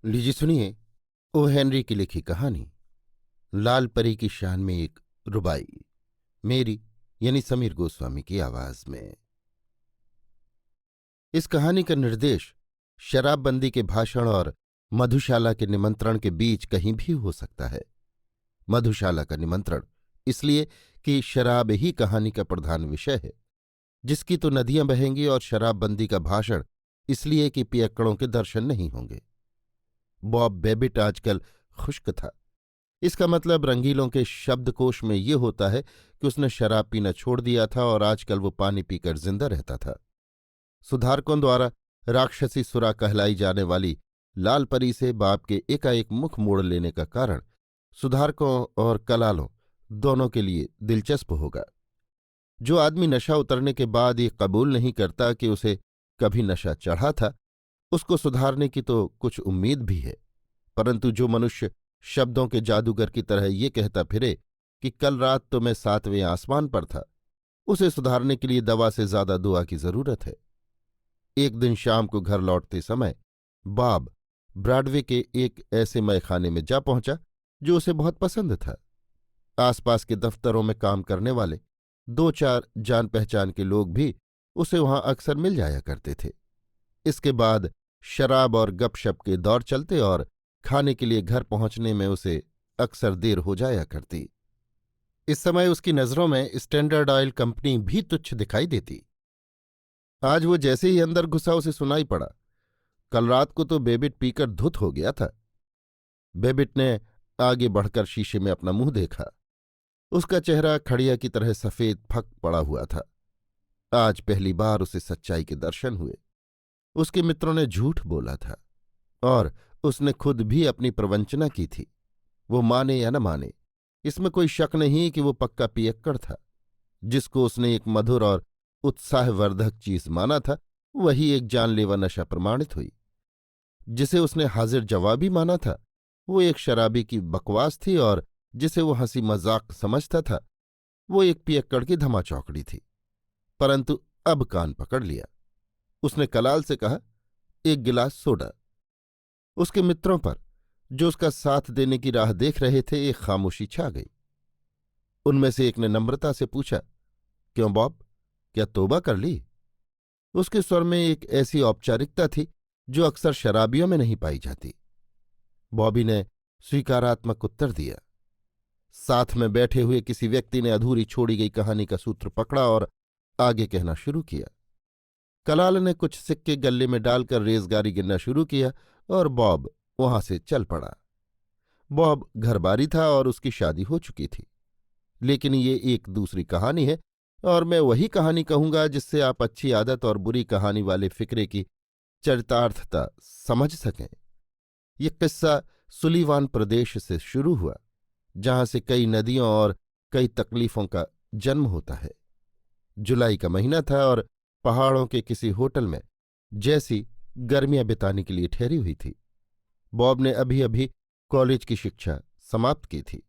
लीजिए सुनिए। O Henry की लिखी कहानी लाल परी की शान में एक रुबाई, मेरी यानी समीर गोस्वामी की आवाज में। इस कहानी का निर्देश शराबबंदी के भाषण और मधुशाला के निमंत्रण के बीच कहीं भी हो सकता है। मधुशाला का निमंत्रण इसलिए कि शराब ही कहानी का प्रधान विषय है, जिसकी तो नदियां बहेंगी, और शराबबंदी का भाषण इसलिए कि पियक्कड़ों के दर्शन नहीं होंगे। बॉब बेबिट आजकल खुश्क था। इसका मतलब रंगीलों के शब्दकोश में ये होता है कि उसने शराब पीना छोड़ दिया था और आजकल वो पानी पीकर जिंदा रहता था। सुधारकों द्वारा राक्षसी सुरा कहलाई जाने वाली लाल परी से बाप के एकाएक मुख मोड़ लेने का कारण सुधारकों और कलालों दोनों के लिए दिलचस्प होगा। जो आदमी नशा उतरने के बाद ये कबूल नहीं करता कि उसे कभी नशा चढ़ा था, उसको सुधारने की तो कुछ उम्मीद भी है, परंतु जो मनुष्य शब्दों के जादूगर की तरह ये कहता फिरे कि कल रात तो मैं 7वें आसमान पर था, उसे सुधारने के लिए दवा से ज्यादा दुआ की जरूरत है। एक दिन शाम को घर लौटते समय बॉब ब्रॉडवे के एक ऐसे मैखाने में जा पहुंचा जो उसे बहुत पसंद था। आसपास के दफ्तरों में काम करने वाले 2-4 जान पहचान के लोग भी उसे वहां अक्सर मिल जाया करते थे। इसके बाद शराब और गपशप के दौर चलते और खाने के लिए घर पहुंचने में उसे अक्सर देर हो जाया करती। इस समय उसकी नज़रों में स्टैंडर्ड ऑयल कंपनी भी तुच्छ दिखाई देती। आज वो जैसे ही अंदर घुसा उसे सुनाई पड़ा, कल रात को तो बेबिट पीकर धुत हो गया था। बेबिट ने आगे बढ़कर शीशे में अपना मुंह देखा। उसका चेहरा खड़िया की तरह सफेद फक पड़ा हुआ था। आज पहली बार उसे सच्चाई के दर्शन हुए। उसके मित्रों ने झूठ बोला था और उसने खुद भी अपनी प्रवंचना की थी। वो माने या न माने, इसमें कोई शक नहीं कि वो पक्का पियक्कड़ था। जिसको उसने एक मधुर और उत्साहवर्धक चीज माना था, वही एक जानलेवा नशा प्रमाणित हुई। जिसे उसने हाजिर जवाबी माना था, वो एक शराबी की बकवास थी, और जिसे वो हंसी मजाक समझता था, वो एक पियक्कड़ की धमाचौकड़ी थी। परंतु अब कान पकड़ लिया। उसने कलाल से कहा, एक गिलास सोडा। उसके मित्रों पर, जो उसका साथ देने की राह देख रहे थे, एक खामोशी छा गई। उनमें से एक ने नम्रता से पूछा, क्यों बॉब, क्या तौबा कर ली? उसके स्वर में एक ऐसी औपचारिकता थी जो अक्सर शराबियों में नहीं पाई जाती। बॉबी ने स्वीकारात्मक उत्तर दिया। साथ में बैठे हुए किसी व्यक्ति ने अधूरी छोड़ी गई कहानी का सूत्र पकड़ा और आगे कहना शुरू किया। कलाल ने कुछ सिक्के गल्ले में डालकर रेजगारी गिनना शुरू किया और बॉब वहां से चल पड़ा। बॉब घरबारी था और उसकी शादी हो चुकी थी। लेकिन ये एक दूसरी कहानी है, और मैं वही कहानी कहूंगा जिससे आप अच्छी आदत और बुरी कहानी वाले फिक्रे की चरितार्थता समझ सकें। ये किस्सा सुलीवान प्रदेश से शुरू हुआ, जहां से कई नदियों और कई तकलीफों का जन्म होता है। जुलाई का महीना था और पहाड़ों के किसी होटल में जैसी गर्मियां बिताने के लिए ठहरी हुई थी। बॉब ने अभी अभी कॉलेज की शिक्षा समाप्त की थी।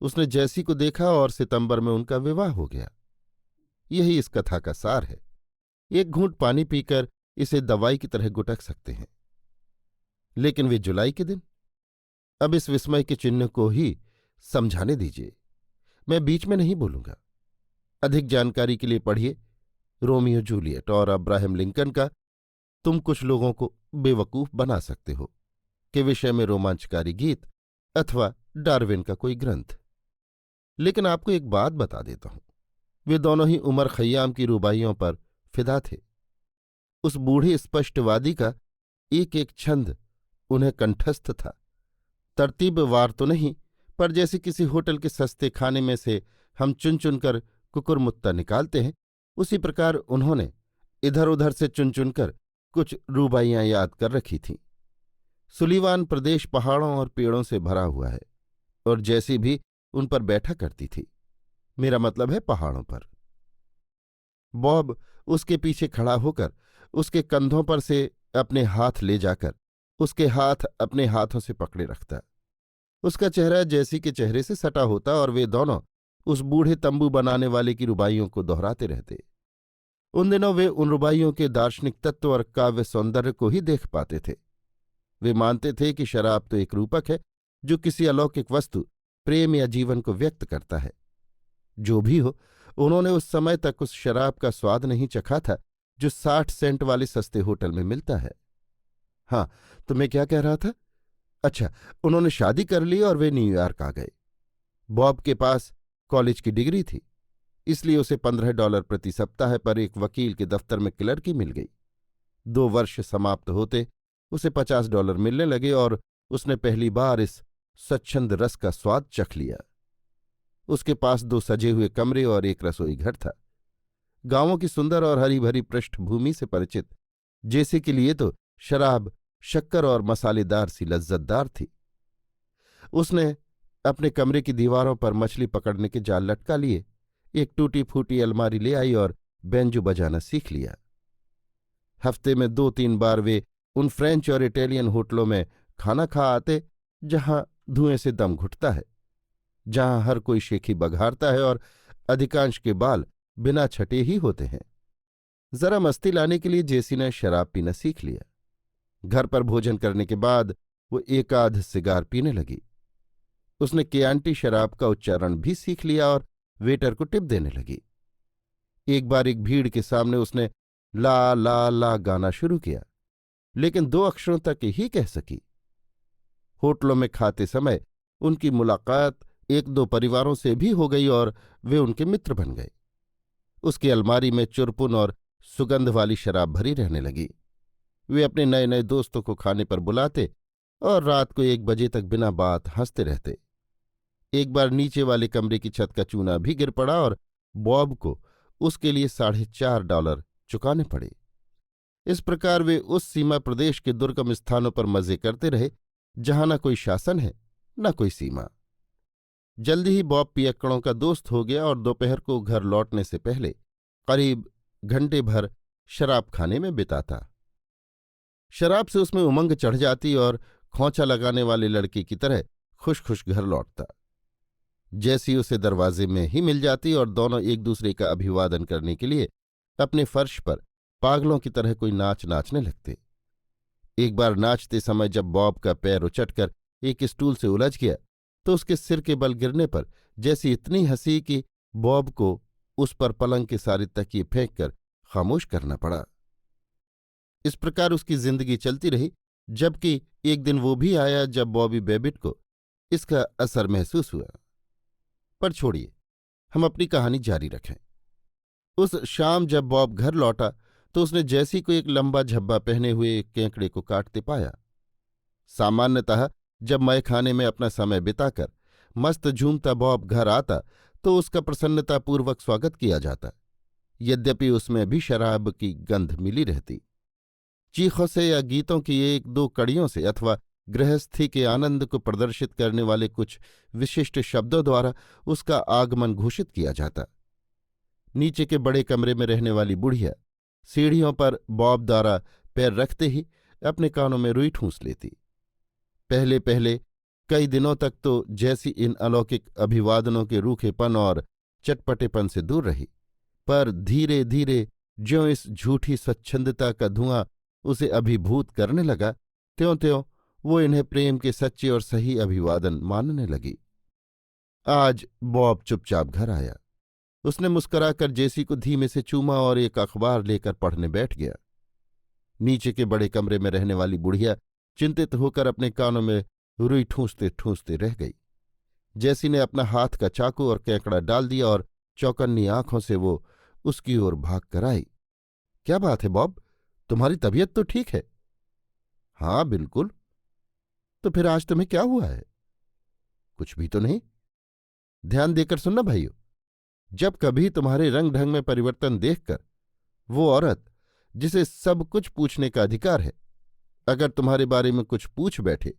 उसने जैसी को देखा और सितंबर में उनका विवाह हो गया। यही इस कथा का सार है। एक घूंट पानी पीकर इसे दवाई की तरह गुटक सकते हैं। लेकिन वे जुलाई के दिन, अब इस विस्मय के चिन्ह को ही समझाने दीजिए। मैं बीच में नहीं बोलूंगा। अधिक जानकारी के लिए पढ़िए रोमियो जूलियट और अब्राहम लिंकन का तुम कुछ लोगों को बेवकूफ बना सकते हो के विषय में रोमांचकारी गीत, अथवा डार्विन का कोई ग्रंथ। लेकिन आपको एक बात बता देता हूं, वे दोनों ही उमर खय्याम की रुबाइयों पर फिदा थे। उस बूढ़े स्पष्टवादी का एक एक छंद उन्हें कंठस्थ था। तरतीबवार तो नहीं, पर जैसे किसी होटल के सस्ते खाने में से हम चुन चुनकर कुकुरमुत्ता निकालते हैं, उसी प्रकार उन्होंने इधर उधर से चुन चुनकर कुछ रूबाइयां याद कर रखी थीं। सुलीवान प्रदेश पहाड़ों और पेड़ों से भरा हुआ है, और जैसी भी उन पर बैठा करती थी। मेरा मतलब है पहाड़ों पर। बॉब उसके पीछे खड़ा होकर उसके कंधों पर से अपने हाथ ले जाकर उसके हाथ अपने हाथों से पकड़े रखता। उसका चेहरा जैसी के चेहरे से सटा होता और वे दोनों उस बूढ़े तंबू बनाने वाले की रुबाइयों को दोहराते रहते। उन दिनों वे उन रुबाइयों के दार्शनिक तत्व और काव्य सौंदर्य को ही देख पाते थे। वे मानते थे कि शराब तो एक रूपक है जो किसी अलौकिक वस्तु, प्रेम या जीवन को व्यक्त करता है। जो भी हो, उन्होंने उस समय तक उस शराब का स्वाद नहीं चखा था जो 60 सेंट वाले सस्ते होटल में मिलता है। हाँ, तो मैं क्या कह रहा था? अच्छा, उन्होंने शादी कर ली और वे न्यूयॉर्क आ गए। बॉब के पास कॉलेज की डिग्री थी, इसलिए उसे $15 प्रति सप्ताह पर एक वकील के दफ्तर में क्लर्की मिल गई। 2 वर्ष समाप्त होते उसे $50 मिलने लगे और उसने पहली बार इस स्वच्छंद रस का स्वाद चख लिया। उसके पास 2 सजे हुए कमरे और एक रसोई घर था। गांवों की सुंदर और हरी भरी पृष्ठभूमि से परिचित जेसी के लिए तो शराब शक्कर और मसालेदार सी लज्जतदार थी। उसने अपने कमरे की दीवारों पर मछली पकड़ने के जाल लटका लिए, एक टूटी फूटी अलमारी ले आई और बैंजो बजाना सीख लिया। हफ्ते में 2-3 बार वे उन फ्रेंच और इटालियन होटलों में खाना खा आते जहां धुएं से दम घुटता है, जहां हर कोई शेखी बघारता है और अधिकांश के बाल बिना छटे ही होते हैं। जरा मस्ती लाने के लिए जेसी ने शराब पीना सीख लिया। घर पर भोजन करने के बाद वो एक आध सिगार पीने लगी। उसने केआंटी शराब का उच्चारण भी सीख लिया और वेटर को टिप देने लगी। एक बार एक भीड़ के सामने उसने ला ला ला गाना शुरू किया, लेकिन 2 अक्षरों तक ही कह सकी। होटलों में खाते समय उनकी मुलाकात 1-2 परिवारों से भी हो गई और वे उनके मित्र बन गए। उसकी अलमारी में चुरपुन और सुगंध वाली शराब भरी रहने लगी। वे अपने नए नए दोस्तों को खाने पर बुलाते और रात को 1 बजे तक बिना बात हंसते रहते। एक बार नीचे वाले कमरे की छत का चूना भी गिर पड़ा और बॉब को उसके लिए $4.5 चुकाने पड़े। इस प्रकार वे उस सीमा प्रदेश के दुर्गम स्थानों पर मजे करते रहे जहां न कोई शासन है न कोई सीमा। जल्दी ही बॉब पियक्कड़ों का दोस्त हो गया और दोपहर को घर लौटने से पहले करीब घंटे भर शराब खाने में बिताता। शराब से उसमें उमंग चढ़ जाती और खोंचा लगाने वाले लड़के की तरह खुश खुश घर लौटता। जैसी उसे दरवाजे में ही मिल जाती और दोनों एक दूसरे का अभिवादन करने के लिए अपने फर्श पर पागलों की तरह कोई नाच नाचने लगते। एक बार नाचते समय जब बॉब का पैर उचटकर एक स्टूल से उलझ गया तो उसके सिर के बल गिरने पर जैसी इतनी हंसी कि बॉब को उस पर पलंग के सारे तकिए फेंककर खामोश करना पड़ा। इस प्रकार उसकी जिंदगी चलती रही, जबकि एक दिन वो भी आया जब बॉबी बेबिट को इसका असर महसूस हुआ। पर छोड़िए, हम अपनी कहानी जारी रखें। उस शाम जब बॉब घर लौटा तो उसने जैसी को एक लंबा झब्बा पहने हुए एक केकड़े को काटते पाया। सामान्यतः जब मैखाने में अपना समय बिताकर मस्त झूमता बॉब घर आता तो उसका प्रसन्नतापूर्वक स्वागत किया जाता, यद्यपि उसमें भी शराब की गंध मिली रहती। चीखों से या गीतों की 1-2 कड़ियों से अथवा गृहस्थी के आनंद को प्रदर्शित करने वाले कुछ विशिष्ट शब्दों द्वारा उसका आगमन घोषित किया जाता। नीचे के बड़े कमरे में रहने वाली बुढ़िया सीढ़ियों पर बॉब द्वारा पैर रखते ही अपने कानों में रुई ठूंस लेती। पहले पहले कई दिनों तक तो जैसी इन अलौकिक अभिवादनों के रूखेपन और चटपटेपन से दूर रही, पर धीरे धीरे ज्यों इस झूठी स्वच्छंदता का धुआं उसे अभिभूत करने लगा, त्यों त्यों वो इन्हें प्रेम के सच्चे और सही अभिवादन मानने लगी। आज बॉब चुपचाप घर आया। उसने मुस्कुराकर जेसी को धीमे से चूमा और एक अखबार लेकर पढ़ने बैठ गया। नीचे के बड़े कमरे में रहने वाली बुढ़िया चिंतित होकर अपने कानों में रुई ठूंसते ठूंसते रह गई। जैसी ने अपना हाथ का चाकू और कैंकड़ा डाल दिया और चौकन्नी आंखों से वो उसकी ओर भाग कर आई। क्या बात है बॉब, तुम्हारी तबीयत तो ठीक है? हाँ बिल्कुल। तो फिर आज तुम्हें क्या हुआ है? कुछ भी तो नहीं। ध्यान देकर सुनना भाइयों, जब कभी तुम्हारे रंग ढंग में परिवर्तन देखकर वो औरत जिसे सब कुछ पूछने का अधिकार है, अगर तुम्हारे बारे में कुछ पूछ बैठे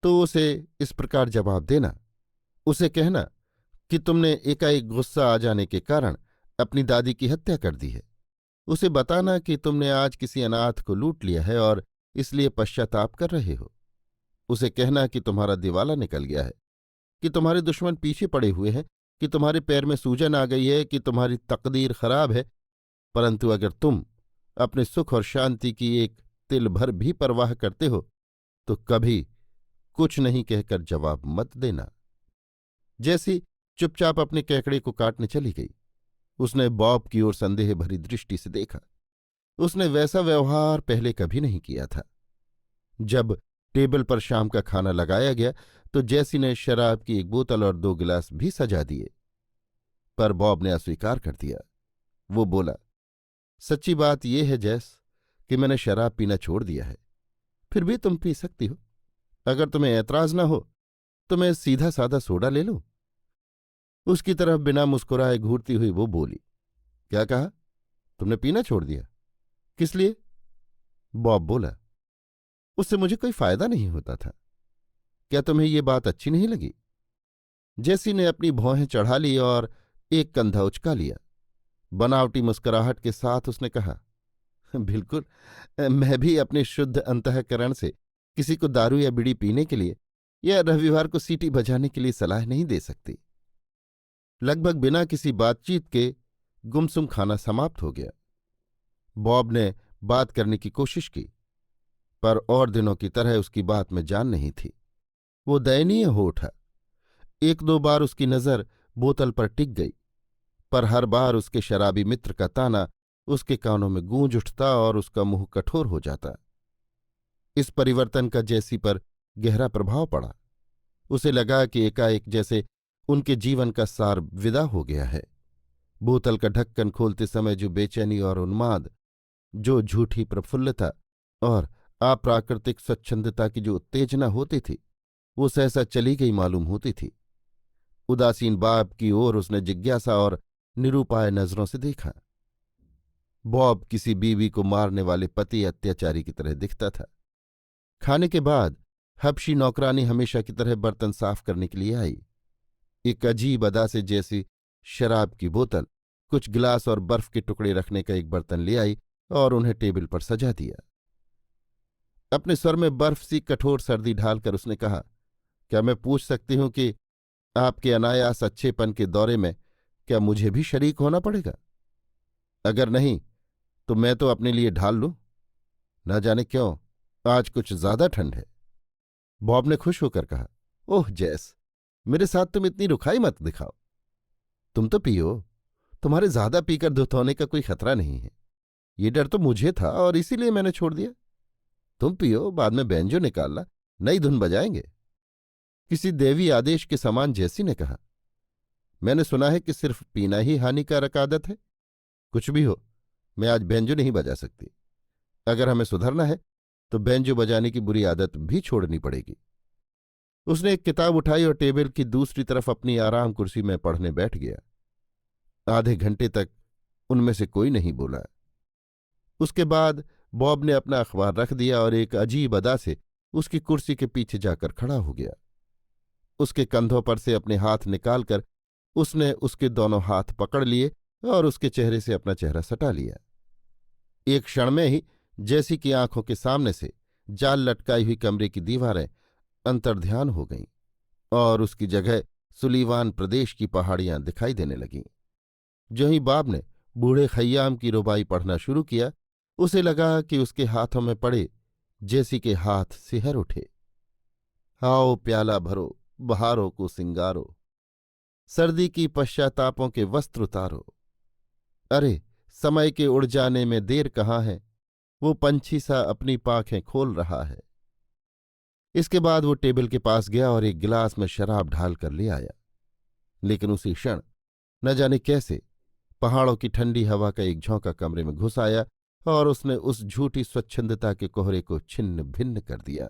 तो उसे इस प्रकार जवाब देना। उसे कहना कि तुमने एकाएक गुस्सा आ जाने के कारण अपनी दादी की हत्या कर दी है। उसे बताना कि तुमने आज किसी अनाथ को लूट लिया है और इसलिए पश्चाताप कर रहे हो। उसे कहना कि तुम्हारा दिवाला निकल गया है, कि तुम्हारे दुश्मन पीछे पड़े हुए हैं, कि तुम्हारे पैर में सूजन आ गई है, कि तुम्हारी तकदीर खराब है, परंतु अगर तुम अपने सुख और शांति की एक तिल भर भी परवाह करते हो तो कभी कुछ नहीं कहकर जवाब मत देना। जैसी चुपचाप अपने केकड़े को काटने चली गई। उसने बॉब की ओर संदेह भरी दृष्टि से देखा। उसने वैसा व्यवहार पहले कभी नहीं किया था। जब टेबल पर शाम का खाना लगाया गया तो जैसी ने शराब की एक बोतल और 2 गिलास भी सजा दिए, पर बॉब ने अस्वीकार कर दिया। वो बोला, सच्ची बात यह है जैस कि मैंने शराब पीना छोड़ दिया है। फिर भी तुम पी सकती हो। अगर तुम्हें ऐतराज न हो तो मैं सीधा साधा सोडा ले लूं। उसकी तरफ बिना मुस्कुराए घूरती हुई वो बोली, क्या कहा? तुमने पीना छोड़ दिया? किस लिए? बॉब बोला, उससे मुझे कोई फायदा नहीं होता था। क्या तुम्हें ये बात अच्छी नहीं लगी? जैसी ने अपनी भौहें चढ़ा ली और एक कंधा उचका लिया। बनावटी मुस्कुराहट के साथ उसने कहा, बिल्कुल, मैं भी अपने शुद्ध अंतःकरण से किसी को दारू या बीड़ी पीने के लिए या रविवार को सीटी बजाने के लिए सलाह नहीं दे सकती। लगभग बिना किसी बातचीत के गुमसुम खाना समाप्त हो गया। बॉब ने बात करने की कोशिश की, पर और दिनों की तरह उसकी बात में जान नहीं थी। वो दयनीय हो उठा। 1-2 बार उसकी नज़र बोतल पर टिक गई, पर हर बार उसके शराबी मित्र का ताना उसके कानों में गूंज उठता और उसका मुंह कठोर हो जाता। इस परिवर्तन का जैसी पर गहरा प्रभाव पड़ा। उसे लगा कि एकाएक जैसे उनके जीवन का सार विदा हो गया है। बोतल का ढक्कन खोलते समय जो बेचैनी और उन्माद, जो झूठी प्रफुल्लता और अप्राकृतिक स्वच्छंदता की जो उत्तेजना होती थी, वो सहसा चली गई मालूम होती थी। उदासीन बाप की ओर उसने जिज्ञासा और निरुपाय नजरों से देखा। बॉब किसी बीवी को मारने वाले पति अत्याचारी की तरह दिखता था। खाने के बाद हबशी नौकरानी हमेशा की तरह बर्तन साफ करने के लिए आई। एक अजीब अदा से जैसी शराब की बोतल, कुछ गिलास और बर्फ के टुकड़े रखने का एक बर्तन ले आई और उन्हें टेबल पर सजा दिया। अपने स्वर में बर्फ सी कठोर सर्दी ढालकर उसने कहा, क्या मैं पूछ सकती हूं कि आपके अनायास अच्छेपन के दौरे में क्या मुझे भी शरीक होना पड़ेगा? अगर नहीं तो मैं तो अपने लिए ढाल लूं। न जाने क्यों आज कुछ ज्यादा ठंड है। बॉब ने खुश होकर कहा, ओह जैस, मेरे साथ तुम इतनी रुखाई मत दिखाओ। तुम तो पियो, तुम्हारे ज्यादा पीकर धुत होने का कोई खतरा नहीं है। ये डर तो मुझे था और इसीलिए मैंने छोड़ दिया। तुम पियो, बाद में बैंजो निकालना, नई धुन बजाएंगे। किसी देवी आदेश के समान जैसी ने कहा, मैंने सुना है कि सिर्फ पीना ही हानिकारक आदत है। कुछ भी हो, मैं आज बैंजो नहीं बजा सकती। अगर हमें सुधरना है तो बैंजो बजाने की बुरी आदत भी छोड़नी पड़ेगी। उसने एक किताब उठाई और टेबल की दूसरी तरफ अपनी आराम कुर्सी में पढ़ने बैठ गया। आधे घंटे तक उनमें से कोई नहीं बोला। उसके बाद बॉब ने अपना अखबार रख दिया और एक अजीब अदा से उसकी कुर्सी के पीछे जाकर खड़ा हो गया। उसके कंधों पर से अपने हाथ निकालकर उसने उसके दोनों हाथ पकड़ लिए और उसके चेहरे से अपना चेहरा सटा लिया। एक क्षण में ही जैसी की आंखों के सामने से जाल लटकाई हुई कमरे की दीवारें अंतर्ध्यान हो गईं और उसकी जगह सुलीवान प्रदेश की पहाड़ियां दिखाई देने लगीं। जो ही बाब ने बूढ़े खय्याम की रुबाई पढ़ना शुरू किया, उसे लगा कि उसके हाथों में पड़े जैसी के हाथ सिहर उठे। आओ प्याला भरो, बहारों को सिंगारो, सर्दी की पश्चातापों के वस्त्र उतारो। अरे समय के उड़ जाने में देर कहाँ है, वो पंछी सा अपनी पाखें खोल रहा है। इसके बाद वो टेबल के पास गया और एक गिलास में शराब ढाल कर ले आया। लेकिन उसी क्षण न जाने कैसे पहाड़ों की ठंडी हवा का एक झोंका कमरे में घुस आया और उसने उस झूठी स्वच्छंदता के कोहरे को छिन्न भिन्न कर दिया।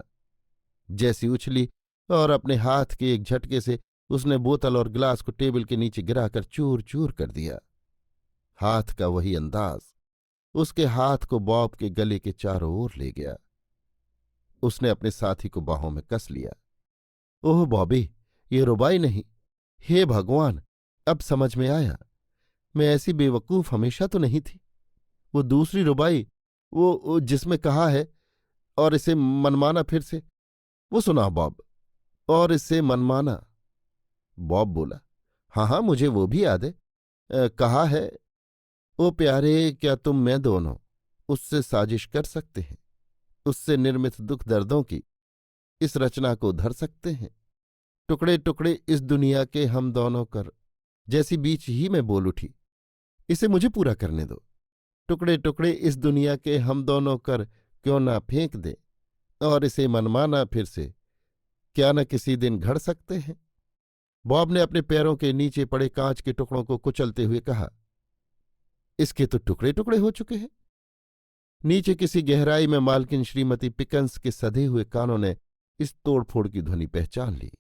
जैसी उछली और अपने हाथ के एक झटके से उसने बोतल और गिलास को टेबल के नीचे गिराकर चूर चूर कर दिया। हाथ का वही अंदाज उसके हाथ को बॉब के गले के चारों ओर ले गया। उसने अपने साथी को बाहों में कस लिया। ओह बॉबी, ये रुबाई नहीं। हे भगवान, अब समझ में आया, मैं ऐसी बेवकूफ हमेशा तो नहीं थी। वो दूसरी रुबाई, वो जिसमें कहा है, और इसे मनमाना फिर से, वो सुना बॉब, और इसे मनमाना। बॉब बोला, हाँ हाँ, मुझे वो भी याद है। कहा है, ओ प्यारे, क्या तुम मैं दोनों उससे साजिश कर सकते हैं, उससे निर्मित दुख दर्दों की, इस रचना को धर सकते हैं। टुकड़े टुकड़े इस दुनिया के हम दोनों कर, जैसी बीच ही में बोल उठी, इसे मुझे पूरा करने दो। टुकड़े टुकड़े इस दुनिया के हम दोनों कर क्यों ना फेंक दे, और इसे मनमाना फिर से क्या न किसी दिन घड़ सकते हैं। बॉब ने अपने पैरों के नीचे पड़े कांच के टुकड़ों को कुचलते हुए कहा, इसके तो टुकड़े टुकड़े हो चुके हैं। नीचे किसी गहराई में मालकिन श्रीमती पिकंस के सधे हुए कानों ने इस तोड़फोड़ की ध्वनि पहचान ली।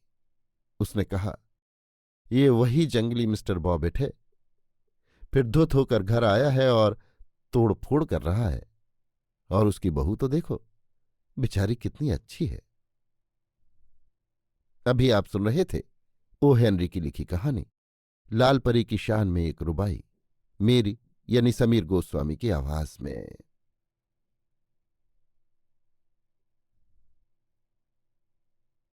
उसने कहा, ये वही जंगली मिस्टर बॉबेट है। फिर धुत होकर घर आया है और तोड़फोड़ कर रहा है। और उसकी बहू तो देखो, बेचारी कितनी अच्छी है। अभी आप सुन रहे थे ओ हेनरी की लिखी कहानी लाल परी की शान में एक रुबाई, मेरी यानी समीर गोस्वामी की आवाज में।